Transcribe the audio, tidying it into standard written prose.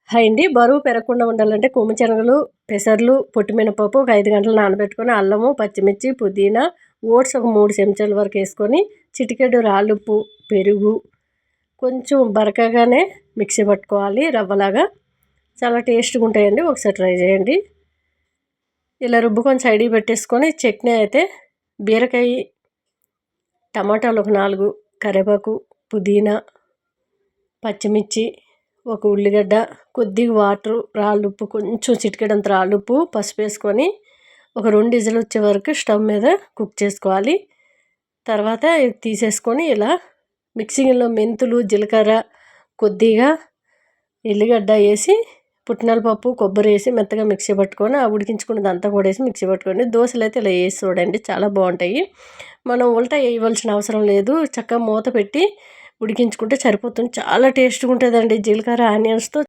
Hi అండి. బరువు పెరగకుండా ఉండాలంటే కొమ్ము శనగలు, పెసర్లు, పొట్టిమినపప్పు ఒక 5 గంటలు నానబెట్టుకొని, అల్లము, పచ్చిమిర్చి, పుదీనా, ఓట్స్ ఒక 3 చెంచాల వరకు వేసుకొని, చిటికెడు రాళ్ళుప్పు, పెరుగు కొంచెం బరకగానే మిక్సీ పట్టుకోవాలి రవ్వలాగా. చాలా టేస్ట్గా ఉంటాయండి, ఒకసారి ట్రై చేయండి. ఇలా రుబ్బుకొని సైడ్కి పెట్టేసుకొని, చట్నీ అయితే బీరకాయ, టమాటాలు ఒక 4, కరివేపాకు, పుదీనా, పచ్చిమిర్చి, ఒక ఉల్లిగడ్డ, కొద్దిగా వాటరు, రాళ్ళుప్పు, కొంచెం చిటికెడంత రాళ్ళుప్పు, పసుపు వేసుకొని ఒక 2 విజిల్ వచ్చే వరకు స్టవ్ మీద కుక్ చేసుకోవాలి. తర్వాత తీసేసుకొని ఇలా మిక్సీలో మెంతులు, జీలకర్ర, కొద్దిగా ఎల్లిగడ్డ వేసి, పుట్నాల పప్పు, కొబ్బరి వేసి మెత్తగా మిక్సీ పట్టుకొని, ఆ ఉడికించుకున్నదంతా కూడా వేసి మిక్సీ పట్టుకోండి. దోశలు అయితే ఇలా వేసి చూడండి, చాలా బాగుంటాయి. మనం ఉల్టా వేయవలసిన అవసరం లేదు, చక్కగా మూత పెట్టి ఉడికించుకుంటే సరిపోతుంది. చాలా టేస్ట్గా ఉంటుందండి జీలకర్ర ఆనియన్స్తో.